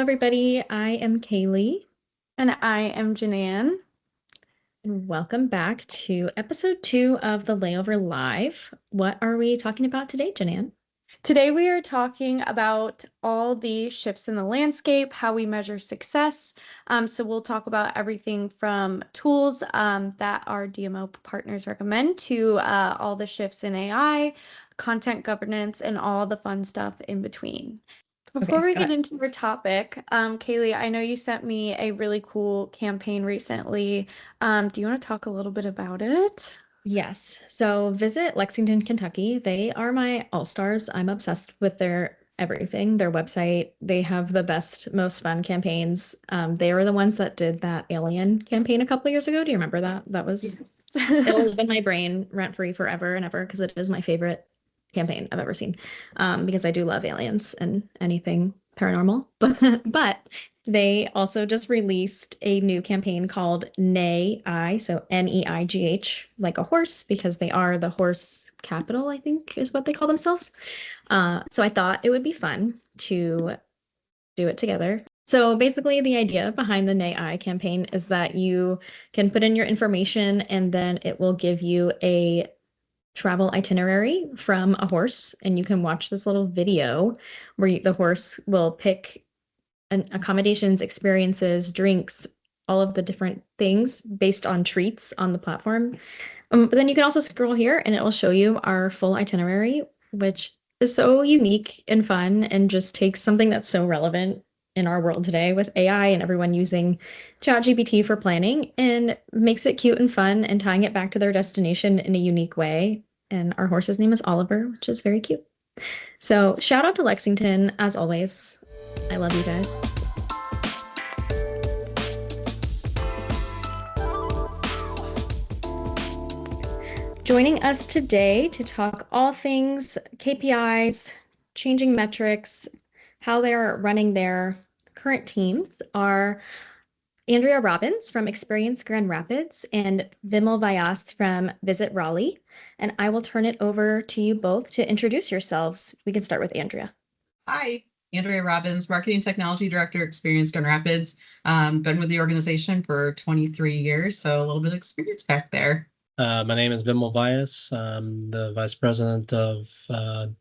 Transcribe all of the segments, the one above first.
everybody. I am Cayleigh, And I am JenAnn. and welcome back to episode 2 of the Layover Live. What are we talking about today, JenAnn? Today we are talking about all the shifts in the landscape, how we measure success. So we'll talk about everything from tools that our DMO partners recommend to all the shifts in AI, content governance, and all the fun stuff in between. Before Okay, we got get it. into our topic, Cayleigh, I know you sent me a really cool campaign recently. Do you want to talk a little bit about it? Yes. So visit Lexington, Kentucky. They are my all-stars. I'm obsessed with their everything, their website. They have the best, most fun campaigns. They were the ones that did that alien campaign a couple years ago. Do you remember that? That was, Yes. it'll live in my brain rent-free forever and ever because it is my favorite campaign I've ever seen. Because I do love aliens and anything paranormal. But they also just released a new campaign called Neigh, so Neigh, like a horse, because they are the horse capital, I think is what they call themselves. So I thought it would be fun to do it together. So basically, the idea behind the Neigh campaign is that you can put in your information and then it will give you a travel itinerary from a horse, and you can watch this little video where the horse will pick accommodations, experiences, drinks, all of the different things based on treats on the platform. But then you can also scroll here and it will show you our full itinerary, which is so unique and fun and just takes something that's so relevant in our world today with AI and everyone using ChatGPT for planning and makes it cute and fun and tying it back to their destination in a unique way. And our horse's name is Oliver, which is very cute. So shout out to Lexington, as always. I love you guys. Joining us today to talk all things KPIs, changing metrics, how they're running their current teams are Andrea Robyns from Experience Grand Rapids and Vimal Vyas from Visit Raleigh. And I will turn it over to you both to introduce yourselves. We can start with Andrea. Hi, Andrea Robyns, Marketing Technology Director, Experience Grand Rapids. Been with the organization for 23 years, so a little bit of experience back there. My name is Vimal Vyas. I'm the Vice President of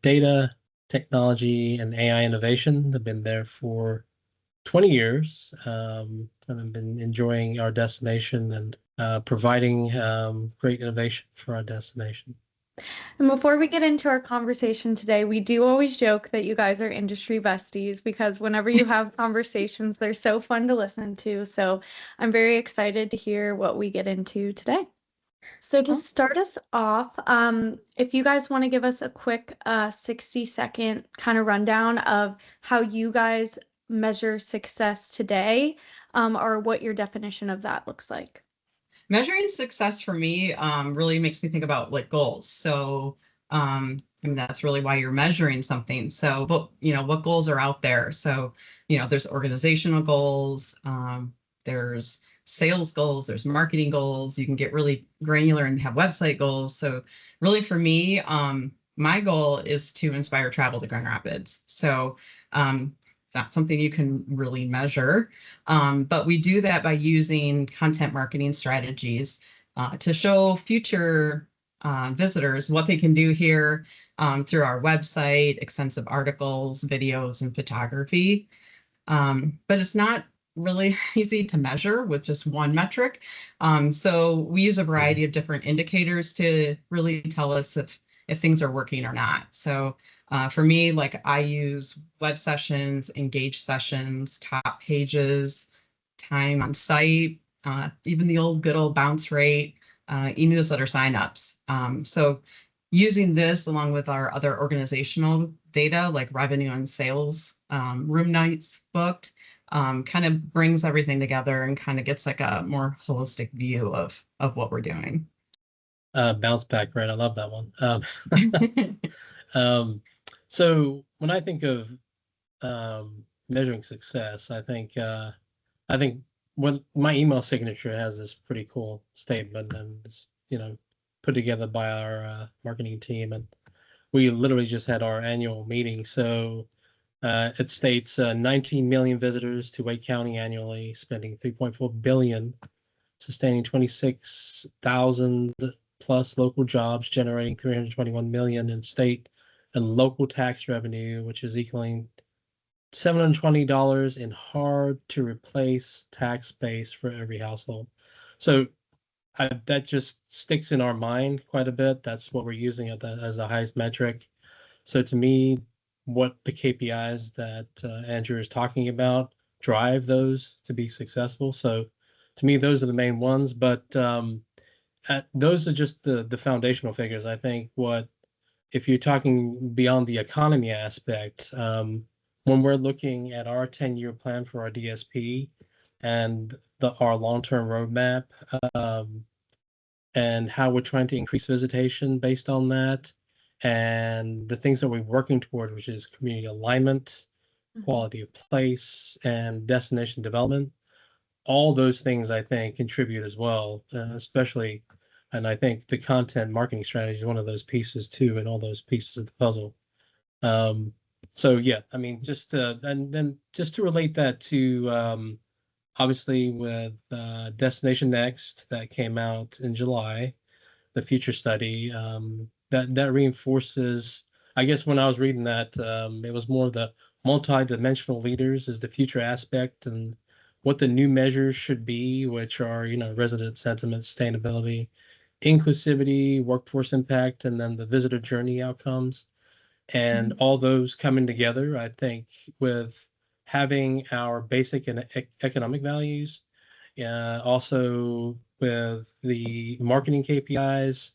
Data, Technology, and AI Innovation. I've been there for 20 years, and I've been enjoying our destination and providing great innovation for our destination. And before we get into our conversation today, we do always joke that you guys are industry besties because whenever you have conversations, they're so fun to listen to. So I'm very excited to hear what we get into today. So to start us off, if you guys want to give us a quick 60-second kind of rundown of how you guys measure success today, or what your definition of that looks like. Measuring success for me really makes me think about like goals. So I mean, that's really why you're measuring something. So, but what goals are out there? So, there's organizational goals, there's sales goals, there's marketing goals. You can get really granular and have website goals. So really for me, my goal is to inspire travel to Grand Rapids. So it's not something you can really measure, but we do that by using content marketing strategies to show future visitors what they can do here through our website, extensive articles, videos, and photography. But it's not really easy to measure with just one metric. So we use a variety of different indicators to really tell us if things are working or not. So for me, like I use web sessions, engage sessions, top pages, time on site, even the good old bounce rate, e-newsletter signups. So using this along with our other organizational data like revenue and sales, room nights booked, kind of brings everything together and kind of gets like a more holistic view of what we're doing. Bounce back, right? I love that one. So when I think of measuring success, I think when my email signature has this pretty cool statement, and it's put together by our marketing team, and we literally just had our annual meeting. So It states 19 million visitors to Wake County annually, spending 3.4 billion, sustaining 26,000 plus local jobs, generating 321 million in state and local tax revenue, which is equaling $720 in hard to replace tax base for every household. So that just sticks in our mind quite a bit. That's what we're using as the highest metric. So to me, what the KPIs that Andrew is talking about drive those to be successful. So to me, those are the main ones. But those are just the foundational figures. I think if you're talking beyond the economy aspect, when we're looking at our 10-year plan for our DSP and our long-term roadmap, and how we're trying to increase visitation based on that, and the things that we're working toward, which is community alignment, quality of place, and destination development, all those things I think contribute as well, especially, and I think the content marketing strategy is one of those pieces too, and all those pieces of the puzzle. So yeah, I mean, and then just to relate that to obviously with Destination Next that came out in July, the future study, that reinforces, I guess when I was reading that, it was more of the multi-dimensional leaders is the future aspect, and what the new measures should be, which are, resident sentiment, sustainability, inclusivity, workforce impact, and then the visitor journey outcomes. And all those coming together, I think, with having our basic and economic values, also with the marketing KPIs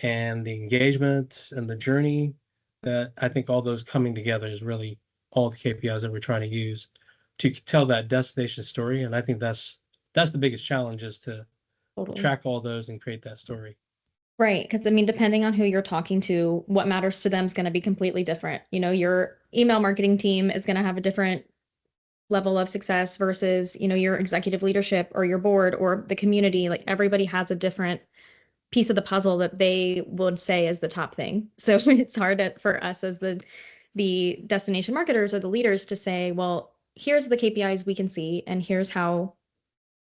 and the engagement and the journey, that I think all those coming together is really all the KPIs that we're trying to use to tell that destination story. And I think that's the biggest challenge, is to track all those and create that story. Right. Because I mean, depending on who you're talking to, what matters to them is going to be completely different. Your email marketing team is going to have a different level of success versus, your executive leadership or your board or the community. Like, everybody has a different piece of the puzzle that they would say is the top thing. So it's hard for us as the destination marketers or the leaders to say, well, here's the KPIs we can see, and here's how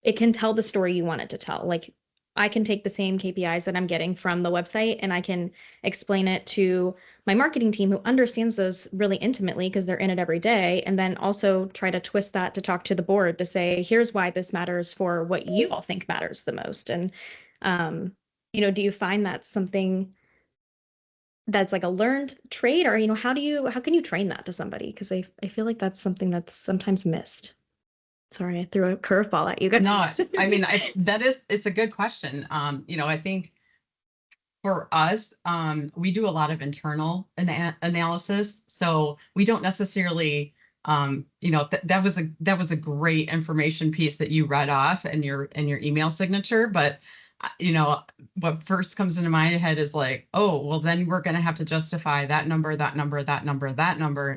it can tell the story you want it to tell. Like, I can take the same KPIs that I'm getting from the website and I can explain it to my marketing team, who understands those really intimately because they're in it every day. And then also try to twist that to talk to the board to say, here's why this matters for what you all think matters the most. And, do you find that's something that's like a learned trait, or, how can you train that to somebody? Because I feel like that's something that's sometimes missed. Sorry, I threw a curveball at you guys. No, I mean, it's a good question. I think for us, we do a lot of internal analysis, so we don't necessarily, that was a great information piece that you read off in your email signature, but what first comes into my head is like, oh, well, then we're going to have to justify that number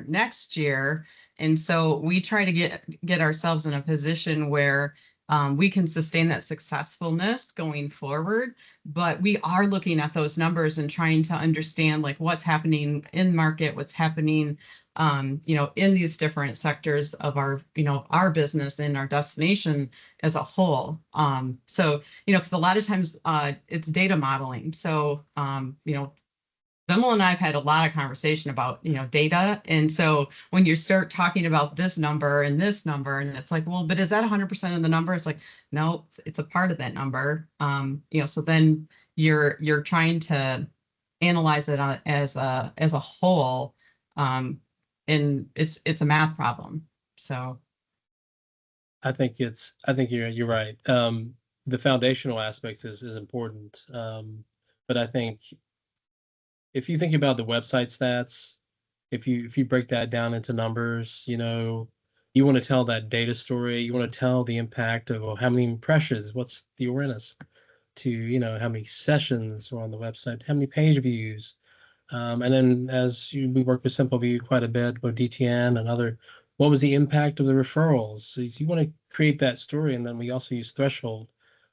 next year. And so we try to get ourselves in a position where we can sustain that successfulness going forward. But we are looking at those numbers and trying to understand like what's happening in market, what's happening, in these different sectors of our business and our destination as a whole. So, because a lot of times it's data modeling. So, Vimal and I have had a lot of conversation about, data. And so when you start talking about this number, and it's like, well, but is that 100% of the number? It's like, no, it's a part of that number. So then you're trying to analyze it as a whole. And it's a math problem. So I think you're right. The foundational aspects is important. But I think if you think about the website stats, if you break that down into numbers, you want to tell that data story. You want to tell the impact of how many impressions, what's the awareness to, how many sessions are on the website, how many page views. And then we work with Simple View quite a bit with DTN and other, what was the impact of the referrals? So you want to create that story. And then we also use threshold.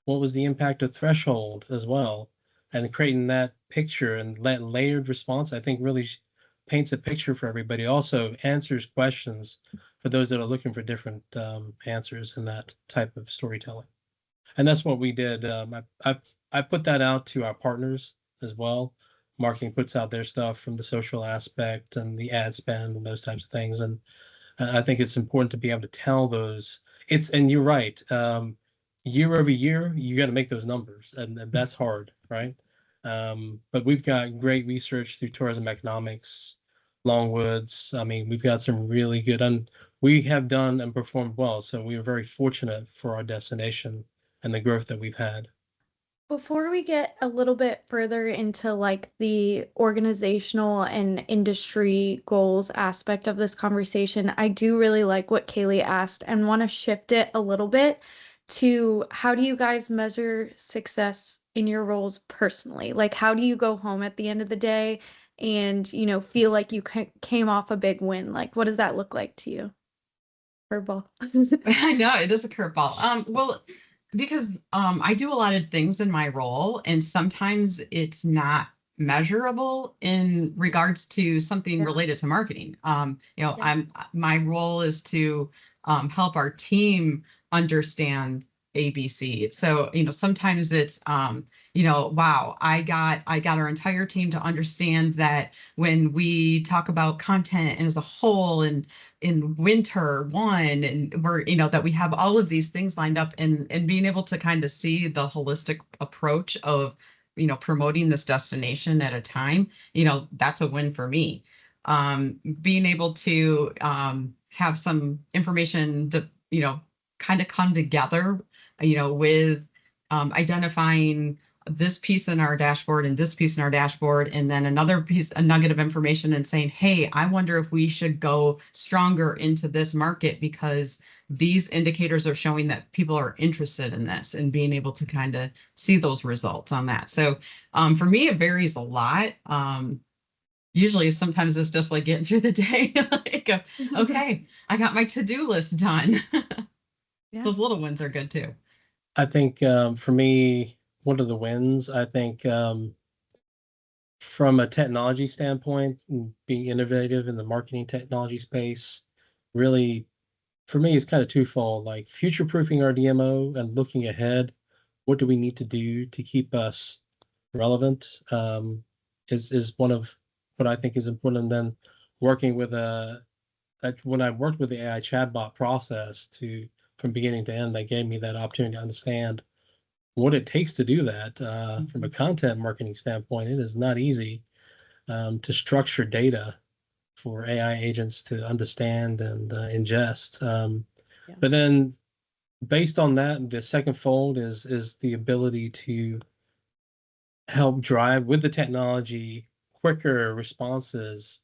What was the impact of threshold as well? And creating that picture and that layered response, I think really paints a picture for everybody. Also answers questions for those that are looking for different answers in that type of storytelling. And that's what we did. I put that out to our partners as well. Marketing puts out their stuff from the social aspect and the ad spend and those types of things. And I think it's important to be able to tell those. And you're right. Year over year, you got to make those numbers, and that's hard, right? But we've got great research through tourism economics, Longwoods. I mean, we've got some really good, and we have done and performed well. So we are very fortunate for our destination and the growth that we've had. Before we get a little bit further into like the organizational and industry goals aspect of this conversation, I do really like what Cayleigh asked and want to shift it a little bit to how do you guys measure success in your roles personally? Like, how do you go home at the end of the day and, you know, feel like you came off a big win? Like, what does that look like to you? Curveball. I know it is a curveball. Well, because I do a lot of things in my role, and sometimes it's not measurable in regards to something related to marketing. My role is to help our team understand ABC. So, sometimes it's, wow, I got our entire team to understand that when we talk about content and as a whole and in winter one, and we're, that we have all of these things lined up, and being able to kind of see the holistic approach of, promoting this destination at a time, that's a win for me. Being able to have some information to, kind of come together, with identifying this piece in our dashboard and this piece in our dashboard, and then another piece, a nugget of information, and saying, hey, I wonder if we should go stronger into this market because these indicators are showing that people are interested in this, and being able to kind of see those results on that. So for me, it varies a lot. Usually sometimes it's just like getting through the day, like, okay, I got my to-do list done. Yeah. Those little wins are good too. I think for me, one of the wins, I think from a technology standpoint, being innovative in the marketing technology space, really, for me, it's kind of twofold, like future-proofing our DMO and looking ahead. What do we need to do to keep us relevant is one of what I think is important. And then working with when I worked with the AI chatbot process from beginning to end, that gave me that opportunity to understand what it takes to do that. From a content marketing standpoint, it is not easy to structure data for AI agents to understand and ingest. But then based on that, the second fold is the ability to help drive with the technology quicker responses,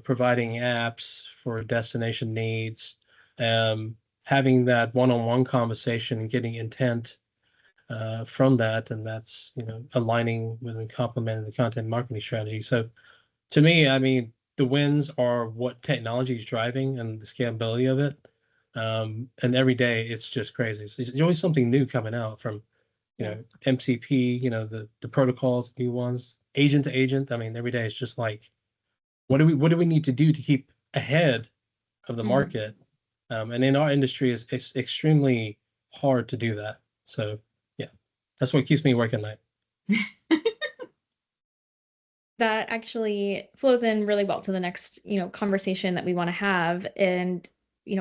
providing apps for destination needs, having that one-on-one conversation and getting intent from that, and that's aligning with and complementing the content marketing strategy. So to me, I mean, the wins are what technology is driving and the scalability of it. And every day it's just crazy. There's always something new coming out from MCP, the protocols, new ones, agent to agent. I mean, every day it's just like, what do we need to do to keep ahead of the market? And in our industry, it's extremely hard to do that. So yeah, that's what keeps me awake at night. That actually flows in really well to the next, conversation that we want to have. And,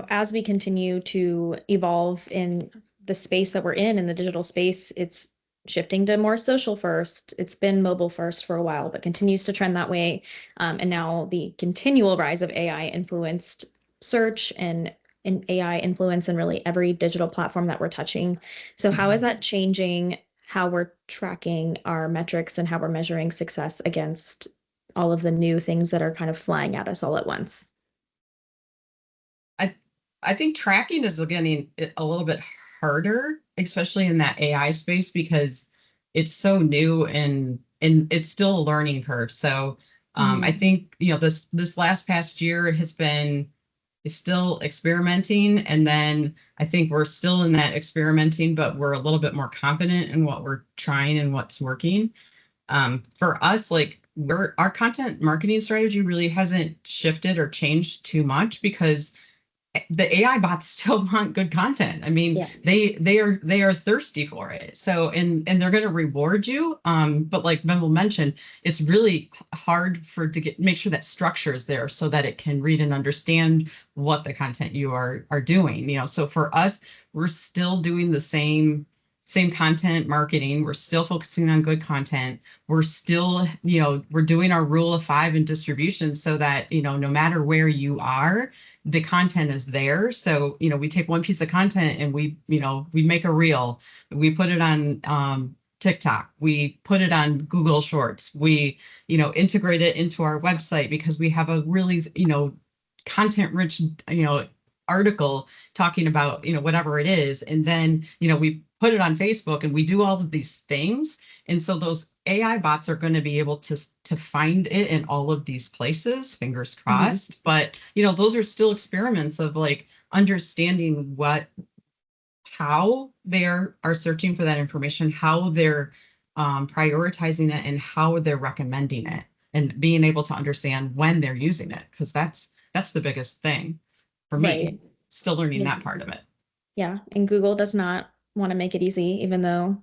as we continue to evolve in the space that we're in the digital space, it's shifting to more social first. It's been mobile first for a while, but continues to trend that way. And now the continual rise of AI influenced search and AI influence in really every digital platform that we're touching. So how is that changing how we're tracking our metrics and how we're measuring success against all of the new things that are kind of flying at us all at once? I think tracking is getting a little bit harder, especially in that AI space, because it's so new and it's still a learning curve. So I think, this past year is still experimenting. And then I think we're still in that experimenting, but we're a little bit more confident in what we're trying and what's working. For us, like our content marketing strategy really hasn't shifted or changed too much because the AI bots still want good content. I mean, they are thirsty for it. So and they're going to reward you. But like Vimal mentioned, it's really hard to make sure that structure is there so that it can read and understand what the content you are doing. You know, so for us, we're still doing the same content marketing. We're still focusing on good content. We're still, you know, we're doing our rule of 5 in distribution so that, you know, no matter where you are, the content is there. So, you know, we take one piece of content and we make a reel, we put it on TikTok, we put it on Google Shorts, we, you know, integrate it into our website because we have a really, you know, content rich, you know, article talking about, you know, whatever it is. And then, you know, we put it on Facebook and we do all of these things. And so those AI bots are going to be able to find it in all of these places, fingers crossed. Mm-hmm. But, you know, those are still experiments of like understanding how they are searching for that information, how they're prioritizing it, and how they're recommending it, and being able to understand when they're using it, because that's the biggest thing for me. Right. Still learning that part of it. Yeah, and Google does not want to make it easy, even though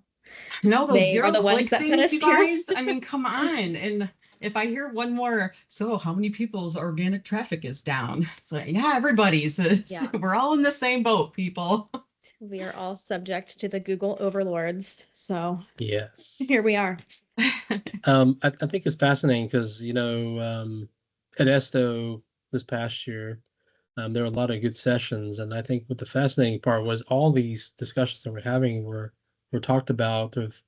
no, those zero-click things, you guys. I mean, come on. And if I hear one more, so how many people's organic traffic is down? It's like, yeah, everybody's. Yeah. We're all in the same boat, people. We are all subject to the Google overlords. So yes, here we are. I think it's fascinating because, you know, at Esto this past year, there were a lot of good sessions. And I think what the fascinating part was all these discussions that we're having were talked about of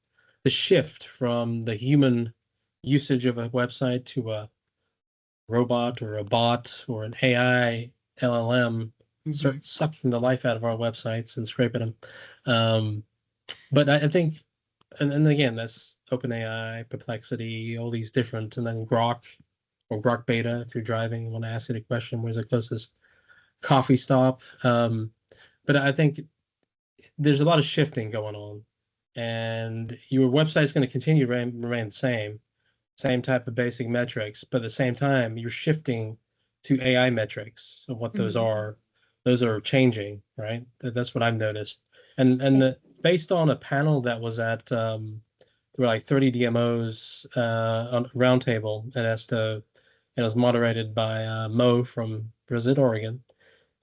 the shift from the human usage of a website to a robot or a bot or an AI LLM start sucking the life out of our websites and scraping them. But I think, and again, that's OpenAI, Perplexity, all these different, and then Grok or Grok Beta. If you're driving and want to ask it a question, where's the closest coffee stop? But I think there's a lot of shifting going on, and your website is going to continue to remain the same type of basic metrics, but at the same time, you're shifting to AI metrics of what those are. Those are changing, right? That's what I've noticed. And based on a panel that was at, there were like 30 DMOs on a roundtable at Esto, and it was moderated by Mo from Brazil, Oregon.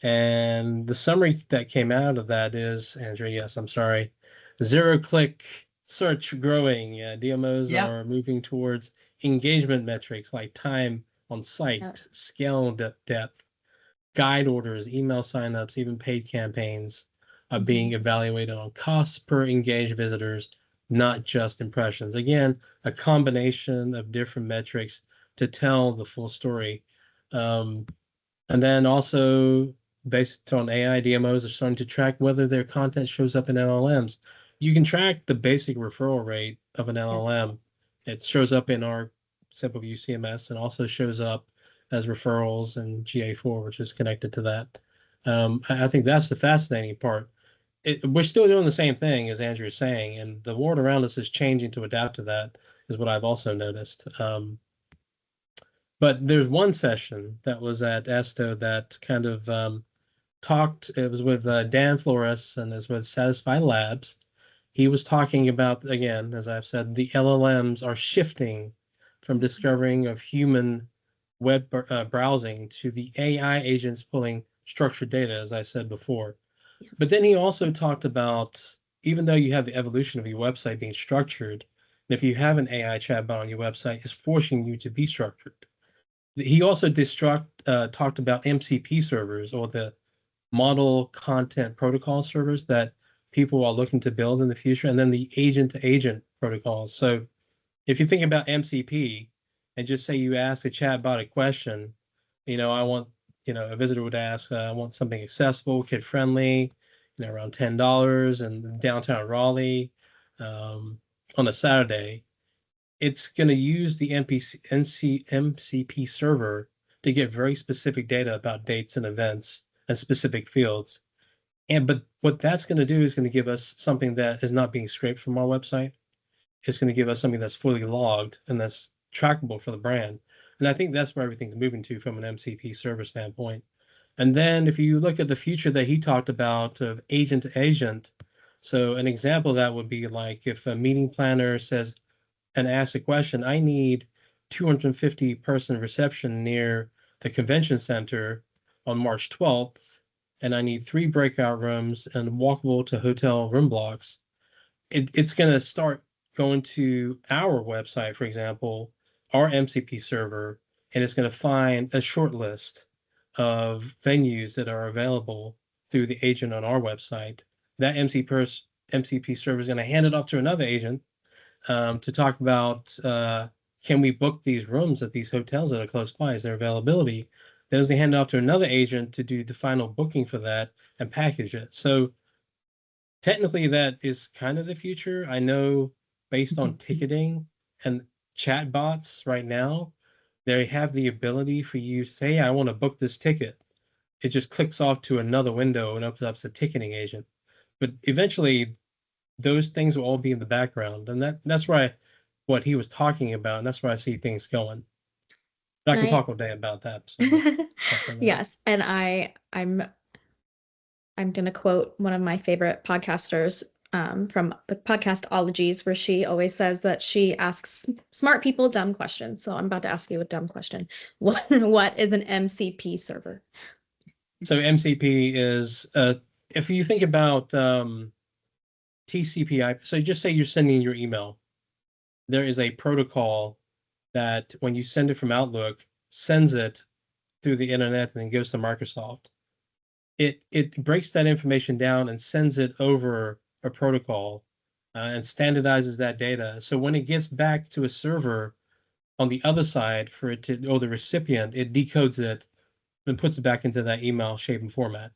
And the summary that came out of that is, Andrea, yes, I'm sorry, zero-click search growing. DMOs are moving towards engagement metrics like time on site, scale depth, guide orders, email signups, even paid campaigns are being evaluated on costs per engaged visitors, not just impressions. Again, a combination of different metrics to tell the full story. And then also, based on AI, DMOs are starting to track whether their content shows up in LLMs. You can track the basic referral rate of an LLM. It shows up in our Simple View CMS and also shows up as referrals in GA4, which is connected to that. I think that's the fascinating part. We're still doing the same thing, as Andrew is saying, and the world around us is changing to adapt to that, is what I've also noticed. But there's one session that was at Esto that kind of talked, it was with Dan Flores and it's with Satisfy Labs. He was talking about, again, as I've said, the LLMs are shifting from discovering of human web browsing to the AI agents pulling structured data, as I said before. But then he also talked about, even though you have the evolution of your website being structured, if you have an AI chatbot on your website, it's forcing you to be structured. He also talked about MCP servers, or the model content protocol servers that people are looking to build in the future, and then the agent-to-agent protocols. So if you think about MCP, and just say you ask a chatbot a question, you know, I want, you know, a visitor would ask, I want something accessible, kid-friendly, you know, around $10 in downtown Raleigh on a Saturday. It's going to use the MCP server to get very specific data about dates and events and specific fields. But what that's going to do is going to give us something that is not being scraped from our website. It's going to give us something that's fully logged and that's trackable for the brand. And I think that's where everything's moving to from an MCP server standpoint. And then if you look at the future that he talked about of agent to agent, so an example of that would be like if a meeting planner says and asks a question, I need 250 person reception near the convention center on March 12th, and I need 3 breakout rooms and walkable to hotel room blocks. It's going to start going to our website, for example, our MCP server, and it's going to find a short list of venues that are available through the agent on our website. That MCP server is going to hand it off to another agent to talk about can we book these rooms at these hotels that are close by? Is there availability? Then they hand it off to another agent to do the final booking for that and package it. So technically, that is kind of the future. I know based on ticketing and chat bots right now, they have the ability for you to say, I want to book this ticket. It just clicks off to another window and opens up the ticketing agent. But eventually, those things will all be in the background. And that's what he was talking about. And that's where I see things going. But I can talk all day about that. So yes. And I'm going to quote one of my favorite podcasters from the podcast Ologies, where she always says that she asks smart people dumb questions. So I'm about to ask you a dumb question. What is an MCP server? So MCP is, if you think about TCP/IP, so just say you're sending your email. There is a protocol that when you send it from Outlook, sends it through the internet and then goes to Microsoft. It breaks that information down and sends it over a protocol and standardizes that data. So when it gets back to a server on the other side for it to, or the recipient, it decodes it and puts it back into that email shape and format.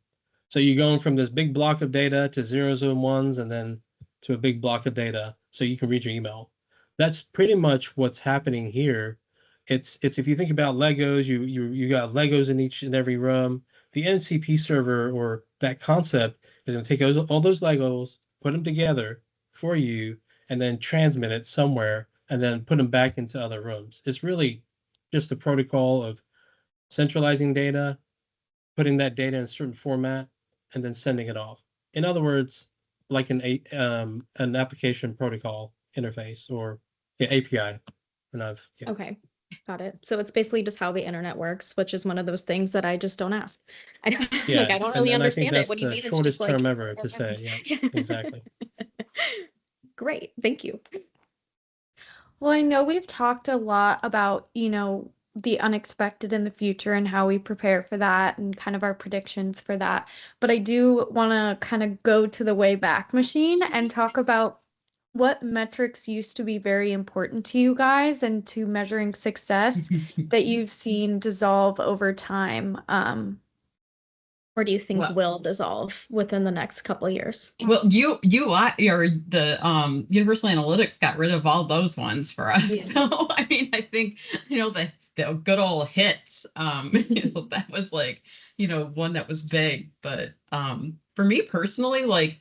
So you're going from this big block of data to zeros and ones and then to a big block of data so you can read your email. That's pretty much what's happening here. It's if you think about Legos, you got Legos in each and every room. The MCP server or that concept is going to take all those Legos, put them together for you, and then transmit it somewhere, and then put them back into other rooms. It's really just a protocol of centralizing data, putting that data in a certain format, and then sending it off. In other words, like an application protocol interface or API. Okay. Got it. So it's basically just how the internet works, which is one of those things that I just don't ask. I don't really understand it. What do you mean? It's the shortest term ever to say. Yeah, exactly. Great. Thank you. Well, I know we've talked a lot about, the unexpected in the future and how we prepare for that and kind of our predictions for that. But I do want to kind of go to the way back machine and talk about what metrics used to be very important to you guys and to measuring success that you've seen dissolve over time, or do you think will dissolve within the next couple of years? Well, the Universal Analytics got rid of all those ones for us. Yeah. So I mean, I think the good old hits, that was like one that was big. But for me personally, like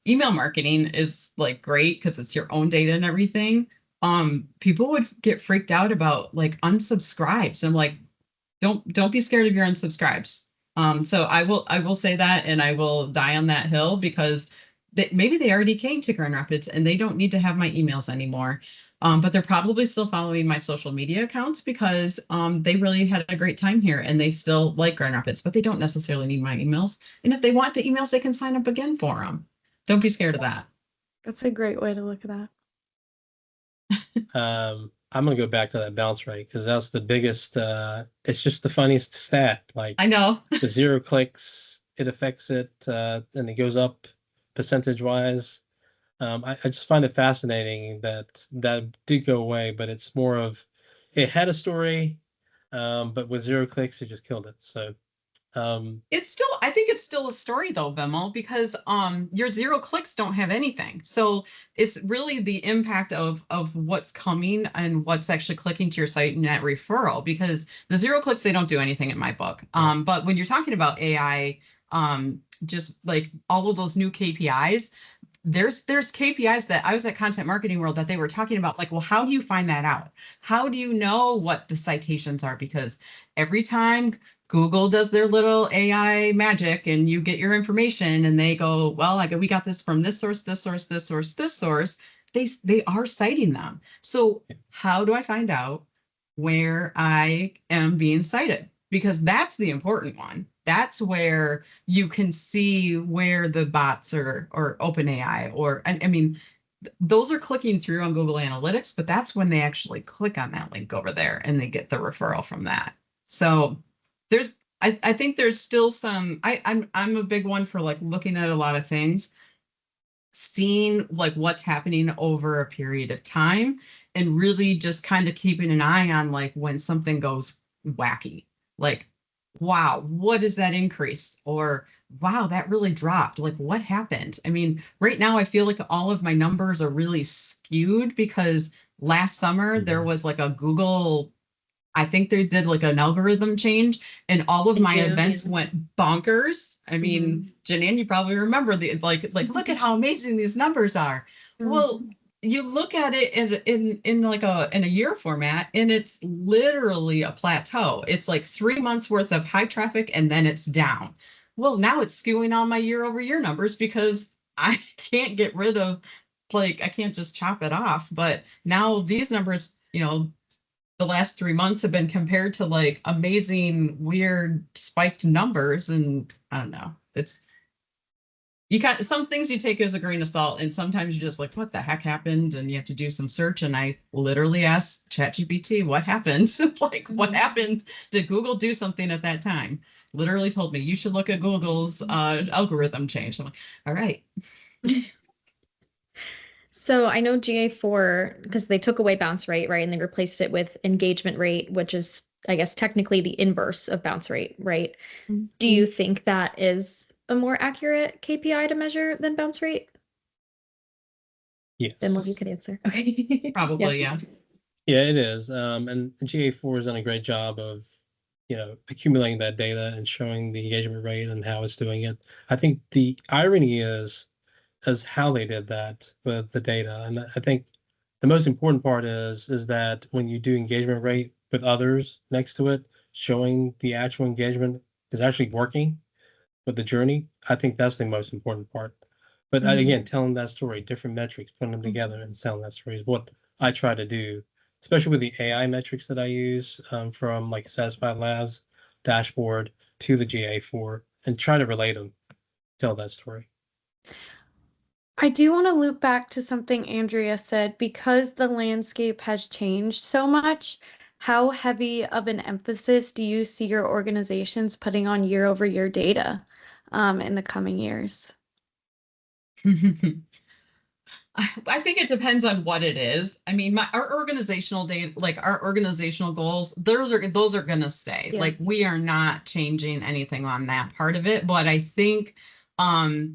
email marketing is like great because it's your own data and everything. People would get freaked out about like unsubscribes. I'm like, don't be scared of your unsubscribes. So I will say that, and I will die on that hill because maybe they already came to Grand Rapids and they don't need to have my emails anymore. But they're probably still following my social media accounts because they really had a great time here and they still like Grand Rapids, but they don't necessarily need my emails. And if they want the emails, they can sign up again for them. Don't be scared of that. That's a great way to look at that. I'm going to go back to that bounce rate because that's the biggest, it's just the funniest stat. Like I know the 0 clicks, it affects it and it goes up percentage wise. I just find it fascinating that did go away, but it's more of, it had a story, but with 0 clicks, it just killed it. So I think it's still a story though, Vimal, because your 0 clicks don't have anything. So it's really the impact of what's coming and what's actually clicking to your site and that referral, because the 0 clicks, they don't do anything in my book. But when you're talking about AI, just like all of those new KPIs, there's KPIs that I was at Content Marketing World that they were talking about, like, well, how do you find that out? How do you know what the citations are? Because every time Google does their little AI magic and you get your information and they go, well, like, we got this from this source, this source, this source, this source, they are citing them. So how do I find out where I am being cited? Because that's the important one. That's where you can see where the bots or OpenAI or, I mean, those are clicking through on Google Analytics, but that's when they actually click on that link over there and they get the referral from that. So there's, I think there's still some, I'm a big one for like looking at a lot of things, seeing like what's happening over a period of time, and really just kind of keeping an eye on like when something goes wacky, like, wow, what is that increase? Or wow, that really dropped. Like, what happened? I mean, right now I feel like all of my numbers are really skewed because last summer there was like a Google, I think they did like an algorithm change and all of my events went bonkers. I mean, JenAnn, you probably remember the like look at how amazing these numbers are. Well, you look at it in like in a year format and it's literally a plateau. It's like 3 months worth of high traffic and then it's down. Well, now it's skewing on my year over year numbers because I can't get rid of, like, I can't just chop it off. But now these numbers, you know, the last 3 months have been compared to like amazing, weird spiked numbers. And I don't know, it's, you got some things you take as a grain of salt, and sometimes you're just like, what the heck happened? And you have to do some search. And I literally asked ChatGPT, what happened? Like, what happened? Did Google do something at that time? Literally told me, you should look at Google's algorithm change. I'm like, all right. So I know GA4, because they took away bounce rate, right? And they replaced it with engagement rate, which is, I guess, technically the inverse of bounce rate, right? Do you think that is a more accurate KPI to measure than bounce rate? Yes. Then what you could answer. Okay. Probably, yeah. Yeah, it is. And GA4 has done a great job of, you know, accumulating that data and showing the engagement rate and how it's doing it. I think the irony is how they did that with the data. And I think the most important part is that when you do engagement rate with others next to it, showing the actual engagement is actually working with the journey, I think that's the most important part. But again, telling that story, different metrics, putting them together and telling that story is what I try to do, especially with the AI metrics that I use from like Satisfied Labs dashboard to the GA4 and try to relate them, tell that story. I do want to loop back to something Andrea said, because the landscape has changed so much. How heavy of an emphasis do you see your organizations putting on year over year data in the coming years? I think it depends on what it is. I mean, our organizational data, like our organizational goals, those are going to stay. Yeah. Like, we are not changing anything on that part of it. But I think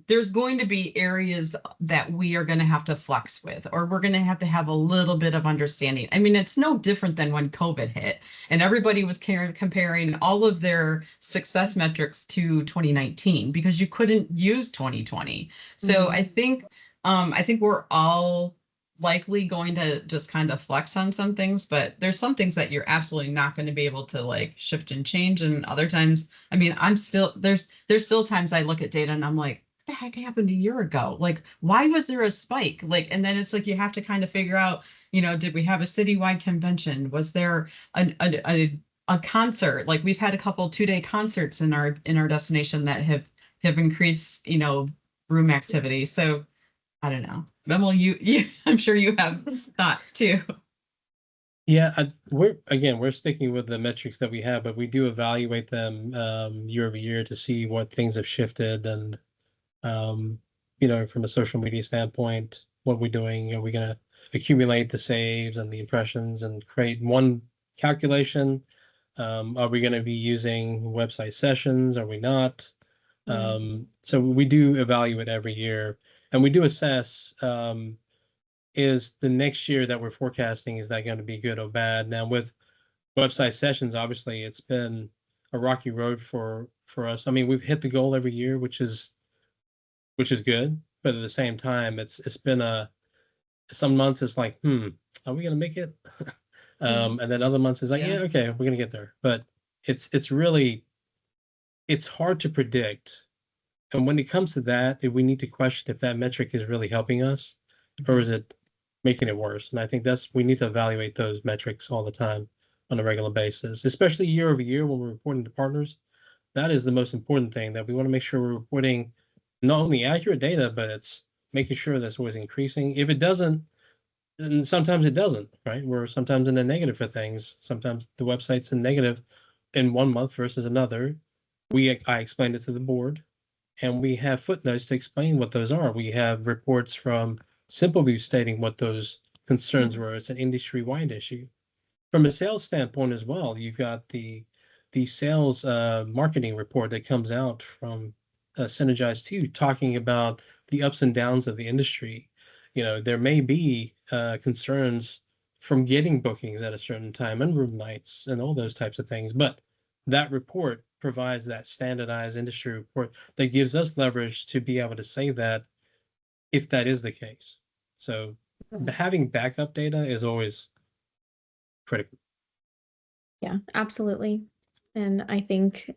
there's going to be areas that we are going to have to flex with, or we're going to have a little bit of understanding. I mean, it's no different than when COVID hit and everybody was comparing all of their success metrics to 2019 because you couldn't use 2020. So I think we're all likely going to just kind of flex on some things, but there's some things that you're absolutely not going to be able to like shift and change. And other times, I mean, there's still times I look at data and I'm like, what the heck happened a year ago? Like, why was there a spike? Like, and then it's like, you have to kind of figure out, you know, did we have a citywide convention? Was there a concert? Like, we've had a couple 2-day concerts in our destination that have increased, you know, room activity. So I don't know. Vimal, you I'm sure you have thoughts too. Yeah, we're sticking with the metrics that we have, but we do evaluate them year over year to see what things have shifted, and you know, from a social media standpoint, what we're doing. Are we going to accumulate the saves and the impressions and create one calculation? Are we going to be using website sessions? Are we not? So we do evaluate every year. And we do assess, is the next year that we're forecasting, is that going to be good or bad? Now, with website sessions, obviously, it's been a rocky road for us. I mean, we've hit the goal every year, which is good. but at the same time, it's been some months it's like, are we gonna make it? And then other months it's like, yeah, okay, we're gonna get there. But it's really, it's hard to predict. And when it comes to that, we need to question if that metric is really helping us or is it making it worse. And I think we need to evaluate those metrics all the time on a regular basis, especially year over year when we're reporting to partners. That is the most important thing, that we want to make sure we're reporting not only accurate data, but it's making sure that's always increasing. If it doesn't, and sometimes it doesn't, right? We're sometimes in a negative for things. Sometimes the website's in negative in 1 month versus another. I explained it to the board, and we have footnotes to explain what those are. We have reports from SimpleView stating what those concerns were. It's an industry-wide issue. From a sales standpoint as well, you've got the sales marketing report that comes out from Synergize 2, talking about the ups and downs of the industry. There may be concerns from getting bookings at a certain time and room nights and all those types of things. But that report provides that standardized industry report that gives us leverage to be able to say that if that is the case. So having backup data is always critical. Yeah, absolutely. And I think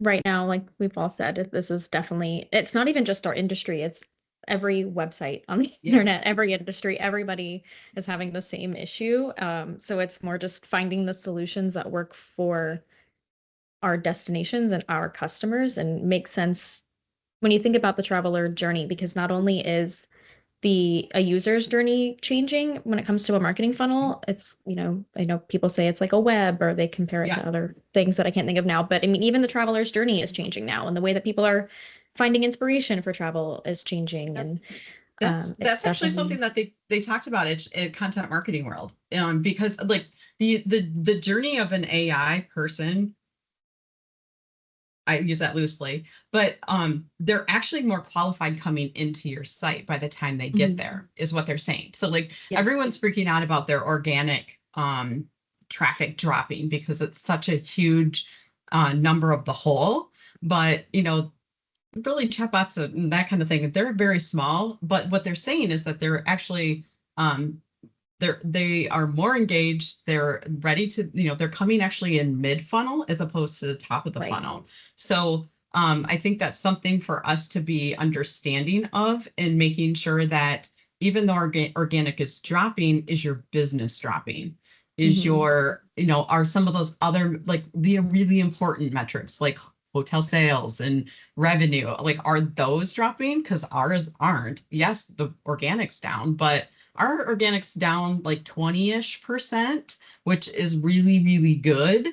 right now, like we've all said, this is definitely, it's not even just our industry, it's every website on the internet, every industry, everybody is having the same issue. So it's more just finding the solutions that work for our destinations and our customers and make sense when you think about the traveler journey, because not only is a user's journey changing when it comes to a marketing funnel, it's, I know people say it's like a web, or they compare it to other things that I can't think of now. But I mean, even the traveler's journey is changing now, and the way that people are finding inspiration for travel is changing. And that's actually something that they talked about at Content Marketing World, because like the journey of an AI person, I use that loosely, but they're actually more qualified coming into your site by the time they get there, is what they're saying. So like everyone's freaking out about their organic traffic dropping because it's such a huge number of the whole. But really chatbots and that kind of thing, they're very small. But what they're saying is that they're actually they are more engaged. They're ready to, they're coming actually in mid funnel as opposed to the top of the funnel. So I think that's something for us to be understanding of, and making sure that even though organic is dropping, is your business dropping? Is your, are some of those other, like the really important metrics like hotel sales and revenue, like are those dropping? Because ours aren't. Yes, the organic's down, but our organic's down like 20-ish%, which is really, really good.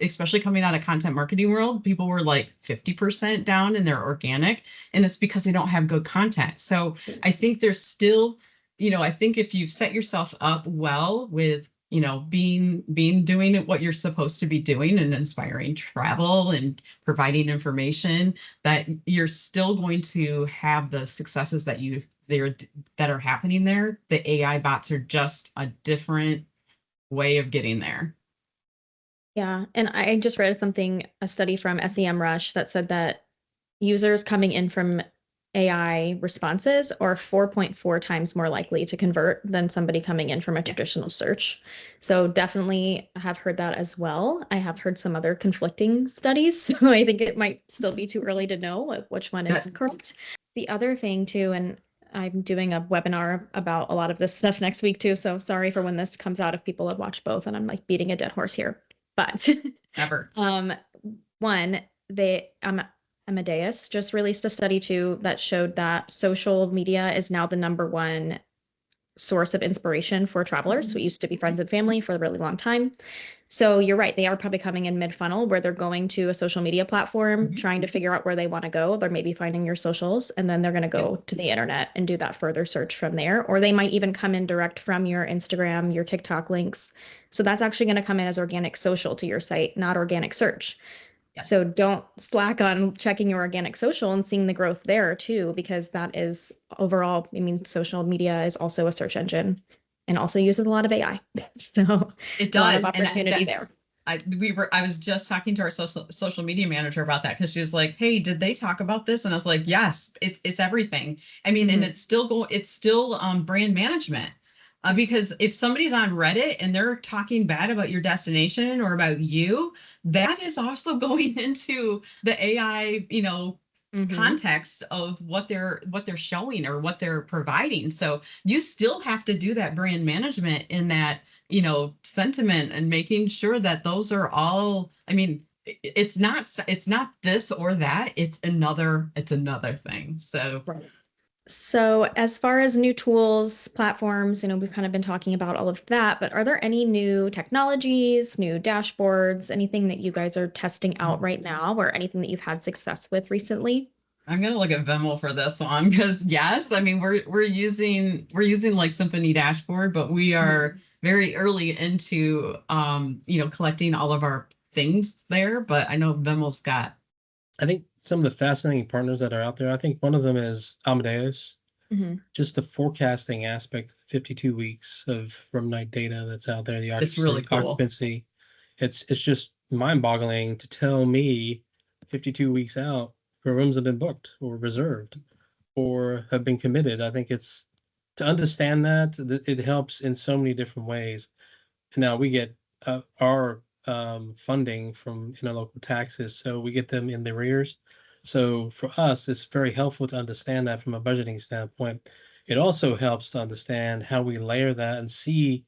Especially coming out of Content Marketing World, people were like 50% down in their organic, and it's because they don't have good content. So I think there's still, I think if you've set yourself up well with, doing what you're supposed to be doing and inspiring travel and providing information, that you're still going to have the successes that are happening there. The AI bots are just a different way of getting there. Yeah. And I just read a study from SEMrush that said that users coming in from AI responses are 4.4 times more likely to convert than somebody coming in from a traditional search. So definitely have heard that as well. I have heard some other conflicting studies, so I think it might still be too early to know which one is correct. The other thing too, and I'm doing a webinar about a lot of this stuff next week too, so sorry for when this comes out if people have watched both and I'm like beating a dead horse here. But Never. Amadeus just released a study too that showed that social media is now the #1 source of inspiration for travelers. So it used to be friends and family for a really long time. So you're right, they are probably coming in mid-funnel where they're going to a social media platform, trying to figure out where they want to go. They're maybe finding your socials, and then they're going to go to the internet and do that further search from there. Or they might even come in direct from your Instagram, your TikTok links. So that's actually going to come in as organic social to your site, not organic search. So don't slack on checking your organic social and seeing the growth there too, because that is overall, social media is also a search engine and also uses a lot of AI. So it does. A lot of opportunity there. I was just talking to our social media manager about that, because she was like, hey, did they talk about this? And I was like, yes, it's everything. I mean, and it's still brand management. Because if somebody's on Reddit and they're talking bad about your destination or about you, that is also going into the AI, context of what they're showing or what they're providing. So you still have to do that brand management in that, sentiment, and making sure that those are all, I mean, it's not this or that, it's another thing. So Right. So as far as new tools, platforms, we've kind of been talking about all of that, but are there any new technologies, new dashboards, anything that you guys are testing out right now, or anything that you've had success with recently? I'm gonna look at Vimal for this one, because yes, I mean we're using like Symphony Dashboard, but we are very early into collecting all of our things there. But I know Vimal's got. I think some of the fascinating partners that are out there, I think one of them is Amadeus. Just the forecasting aspect, 52 weeks of room night data that's out there, the It's really cool. occupancy. It's just mind-boggling to tell me 52 weeks out where rooms have been booked or reserved or have been committed. I think it's to understand that it helps in so many different ways. Now we get our funding from interlocal taxes, so we get them in the arrears. So for us, it's very helpful to understand that from a budgeting standpoint. It also helps to understand how we layer that and see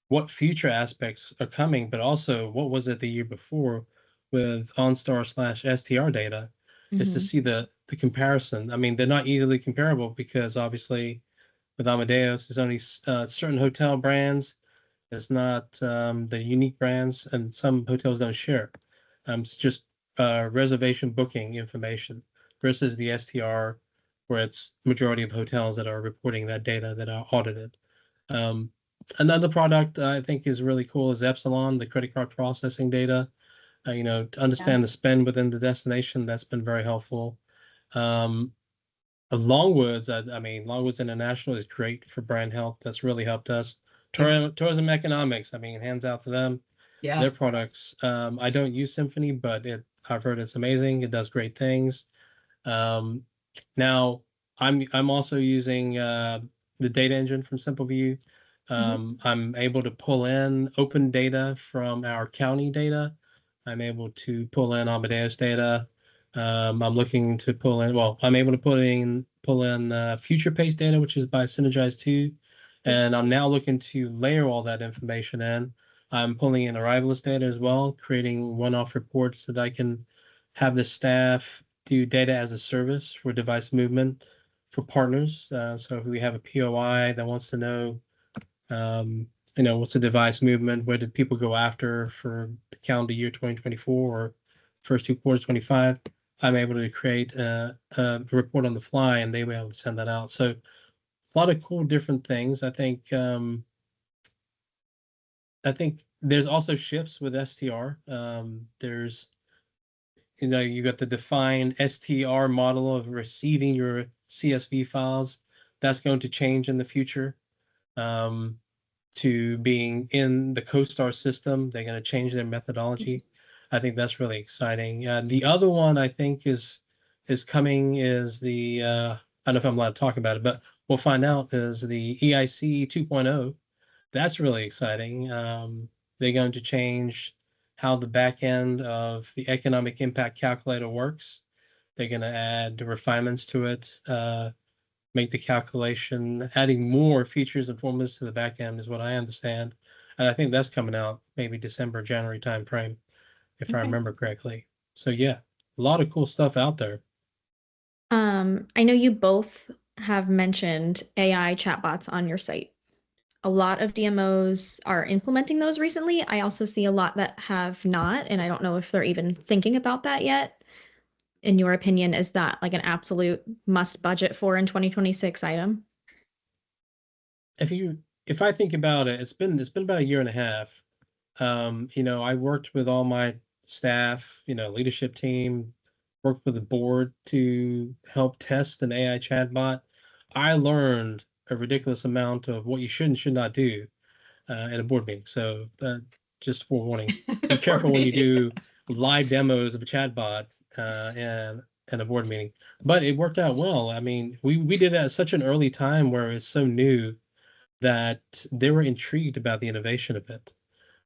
what future aspects are coming, but also what was it the year before with OnStar/STR data, is to see the comparison. I mean, they're not easily comparable because obviously with Amadeus, there's only certain hotel brands. It's not the unique brands, and some hotels don't share. It's just reservation booking information versus the STR, where it's majority of hotels that are reporting that data that are audited. Another product I think is really cool is Epsilon, the credit card processing data. To understand the spend within the destination, that's been very helpful. Longwoods, Longwoods International is great for brand health. That's really helped us. Tourism Economics, hands out to them. Yeah. Their products. I don't use Symphony, but I've heard it's amazing. It does great things. Now I'm also using the data engine from SimpleView. I'm able to pull in open data from our county data. I'm able to pull in Amadeus data. I'm looking to pull in. Well, I'm able to pull in future pace data, which is by Synergize 2, and I'm now looking to layer all that information in. I'm pulling in arrivalist data as well, creating one-off reports that I can have the staff do data as a service for device movement for partners. So if we have a POI that wants to know, what's the device movement, where did people go after for the calendar year 2024 or first 2 quarters 25, I'm able to create a report on the fly, and they were able to send that out. So a lot of cool different things. I think there's also shifts with STR. There's, you got the defined STR model of receiving your CSV files. That's going to change in the future to being in the CoStar system. They're going to change their methodology. I think that's really exciting. The other one I think is coming is the, I don't know if I'm allowed to talk about it, but we'll find out, is the EIC 2.0. That's really exciting. They're going to change how the back end of the economic impact calculator works. They're going to add refinements to it, make the calculation, adding more features and formulas to the back end is what I understand. And I think that's coming out maybe December, January timeframe, if I remember correctly. So yeah, a lot of cool stuff out there. I know you both have mentioned AI chatbots on your site. A lot of DMOs are implementing those recently. I also see a lot that have not, and I don't know if they're even thinking about that yet. In your opinion, is that like an absolute must budget for in 2026 item? If I think about it, it's been about a year and a half. I worked with all my staff, leadership team, worked with the board to help test an AI chatbot. I learned a ridiculous amount of what you should and should not do in a board meeting. So just forewarning. Be careful when you do live demos of a chatbot and a board meeting. But it worked out well. I mean, we did it at such an early time where it's so new that they were intrigued about the innovation of it.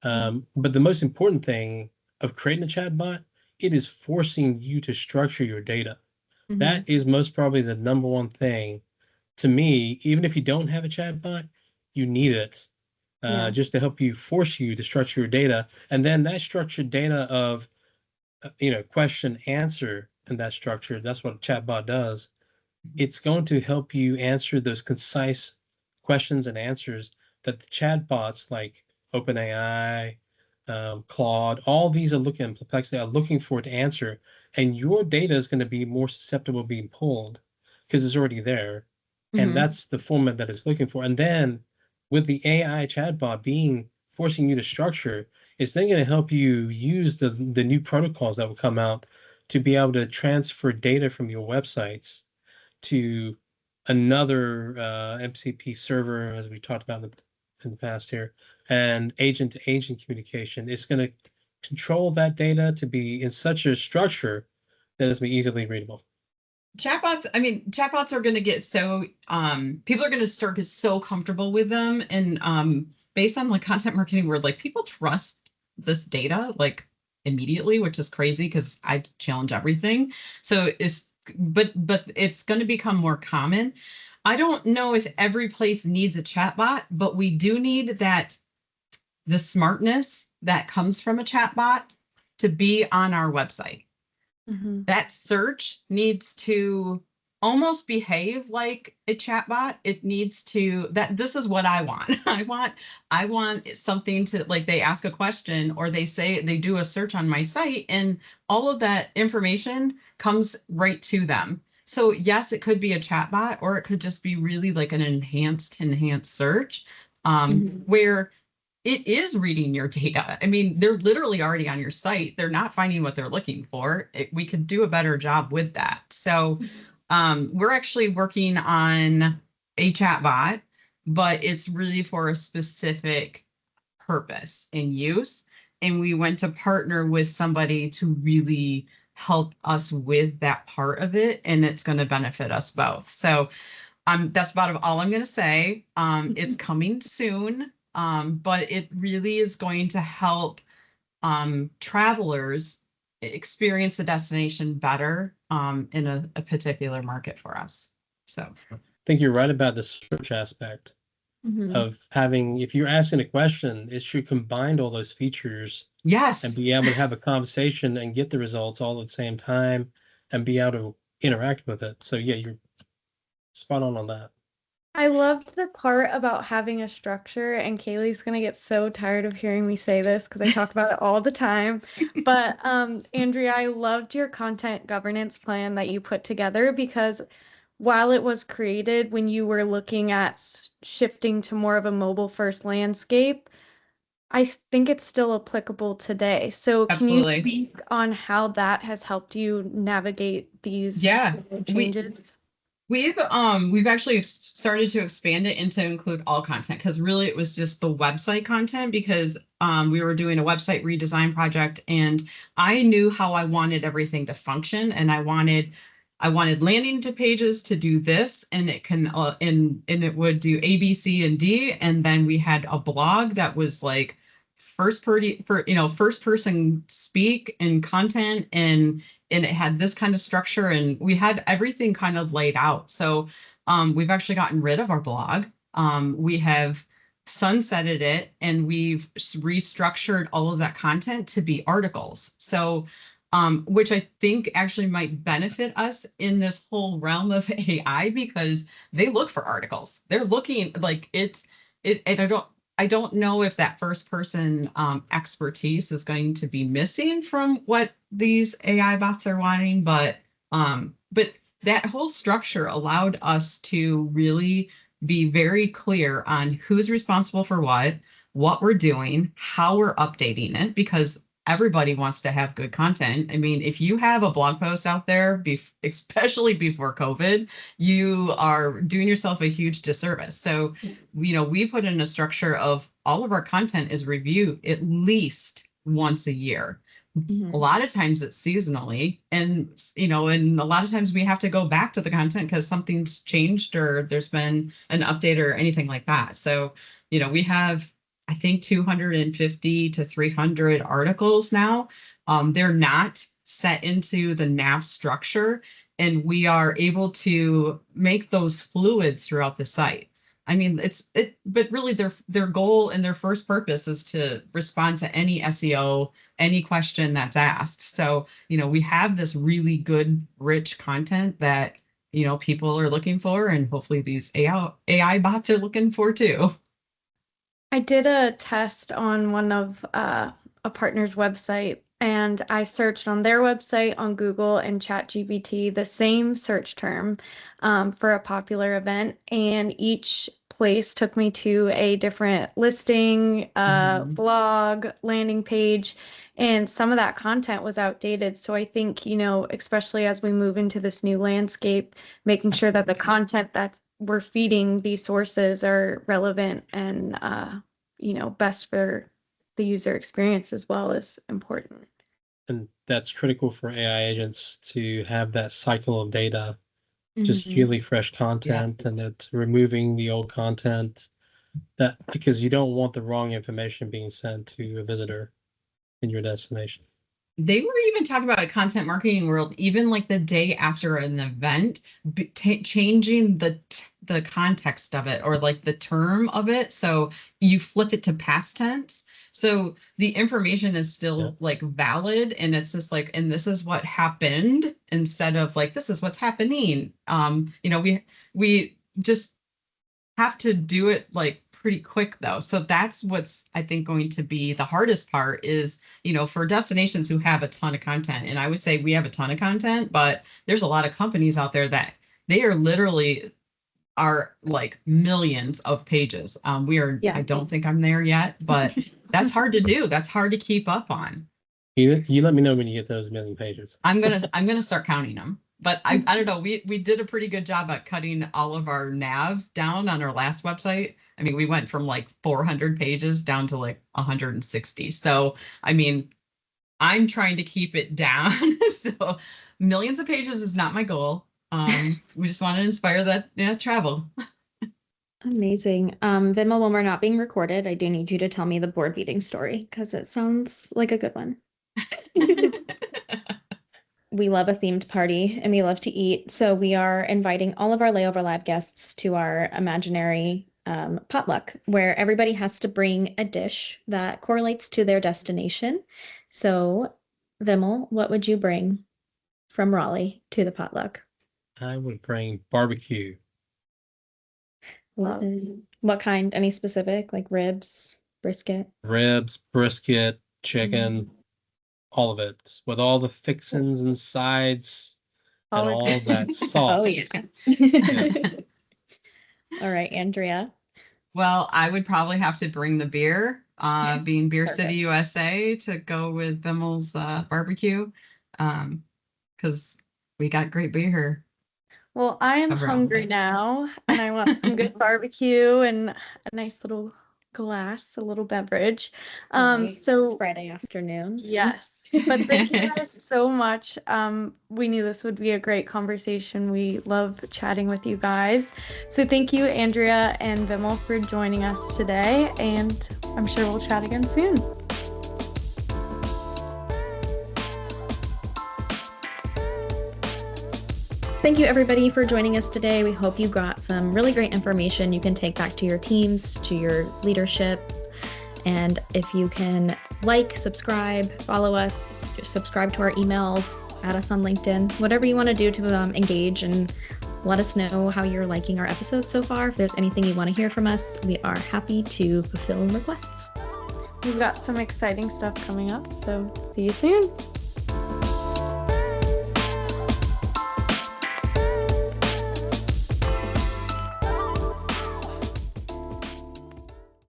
But the most important thing of creating a chatbot, it is forcing you to structure your data. That is most probably the number one thing to me. Even if you don't have a chatbot, you need it just to help you, force you to structure your data. And then that structured data of, question, answer, and that structure, that's what a chatbot does. It's going to help you answer those concise questions and answers that the chatbots like OpenAI, Claude, all these are looking, and Perplexity are looking for to answer. And your data is going to be more susceptible to being pulled because it's already there. And that's the format that it's looking for. And then with the AI chatbot forcing you to structure, it's then going to help you use the new protocols that will come out to be able to transfer data from your websites to another MCP server, as we talked about in the past here, and agent-to-agent communication. It's going to control that data to be in such a structure that it's easily readable. Chatbots are going to get so people are going to start get so comfortable with them, and based on like content marketing, where like people trust this data like immediately, which is crazy because I challenge everything. So but it's going to become more common. I don't know if every place needs a chatbot, but we do need the smartness that comes from a chatbot to be on our website. That search needs to almost behave like a chatbot. It needs to, this is what I want. I want something to, like, they ask a question or they do a search on my site and all of that information comes right to them. So yes, it could be a chatbot, or it could just be really like an enhanced search where it is reading your data. I mean, they're literally already on your site. They're not finding what they're looking for. We could do a better job with that. So we're actually working on a chatbot, but it's really for a specific purpose and use. And we went to partner with somebody to really help us with that part of it. And it's going to benefit us both. So that's about all I'm going to say. It's coming soon. But it really is going to help travelers experience the destination better in a particular market for us. So I think you're right about the search aspect of having, if you're asking a question, it should combine all those features. Yes. And be able to have a conversation and get the results all at the same time and be able to interact with it. So yeah, you're spot on that. I loved the part about having a structure, and Cayleigh's going to get so tired of hearing me say this because I talk about it all the time. But Andrea, I loved your content governance plan that you put together, because while it was created when you were looking at shifting to more of a mobile first landscape, I think it's still applicable today. So can Absolutely. you speak on how that has helped you navigate these changes? We've actually started to expand it and to include all content, because really it was just the website content, because we were doing a website redesign project and I knew how I wanted everything to function, and I wanted landing pages to do this, and it can and it would do A, B, C, and D, and then we had a blog that was like first person speak and content, and it had this kind of structure, and we had everything kind of laid out. So we've actually gotten rid of our blog. We have sunsetted it, and we've restructured all of that content to be articles. So which I think actually might benefit us in this whole realm of AI, because they look for articles. They're looking like I don't know if that first person expertise is going to be missing from what these AI bots are wanting, but that whole structure allowed us to really be very clear on who's responsible for what we're doing, how we're updating it, because everybody wants to have good content. I mean, if you have a blog post out there, especially before COVID, you are doing yourself a huge disservice. So, we put in a structure of all of our content is reviewed at least once a year. A lot of times it's seasonally, and and a lot of times we have to go back to the content because something's changed or there's been an update or anything like that. So, we have, I think, 250 to 300 articles now. They're not set into the nav structure, and we are able to make those fluid throughout the site. I mean, but really their goal and their first purpose is to respond to any SEO, any question that's asked. So, we have this really good, rich content that, people are looking for, and hopefully these AI bots are looking for too. I did a test on one of a partner's website, and I searched on their website, on Google and ChatGPT, the same search term for a popular event, and each place took me to a different listing, blog, landing page, and some of that content was outdated. So I think, especially as we move into this new landscape, making sure that the content that we're feeding these sources are relevant and, best for the user experience as well is important. And that's critical for AI agents to have that cycle of data, just yearly fresh content, and that removing the old content, that because you don't want the wrong information being sent to a visitor in your destination. They were even talking about a content marketing world, even like the day after an event, changing the context of it or like the term of it. So you flip it to past tense. So the information is still like valid, and it's just like, and this is what happened instead of like, this is what's happening. We just have to do it like pretty quick though. So that's what's, I think, going to be the hardest part is, for destinations who have a ton of content. And I would say we have a ton of content, but there's a lot of companies out there that they are literally are like millions of pages. I don't think I'm there yet, but that's hard to do. That's hard to keep up on. You let me know when you get those million pages. I'm gonna start counting them. But I don't know. We did a pretty good job at cutting all of our nav down on our last website. I mean, we went from like 400 pages down to like 160. So, I mean, I'm trying to keep it down. So millions of pages is not my goal. We just want to inspire that travel. Amazing. Vimal, when we're not being recorded, I do need you to tell me the board meeting story because it sounds like a good one. We love a themed party and we love to eat. So we are inviting all of our Layover Lab guests to our imaginary potluck where everybody has to bring a dish that correlates to their destination. So Vimal, what would you bring from Raleigh to the potluck? I would bring barbecue. Love it. What kind? Any specific, like ribs, brisket? Ribs, brisket, chicken, all of it, with all the fixins and sides and all that sauce. Oh, yeah. Yes. All right, Andrea. Well, I would probably have to bring the beer, being Beer Perfect. City, USA, to go with Vimal's barbecue, because we got great beer here. Well, I am Overall. hungry now, and I want some good barbecue and a nice little glass, a little beverage. Right. So It's Friday afternoon. yes, but thank you guys so much. We knew this would be a great conversation. We love chatting with you guys. So thank you, Andrea and Vimal, for joining us today, and I'm sure we'll chat again soon. Thank you, everybody, for joining us today. We hope you got some really great information you can take back to your teams, to your leadership. And if you can like, subscribe, follow us, subscribe to our emails, add us on LinkedIn, whatever you want to do to engage and let us know how you're liking our episodes so far. If there's anything you want to hear from us, we are happy to fulfill requests. We've got some exciting stuff coming up, so see you soon.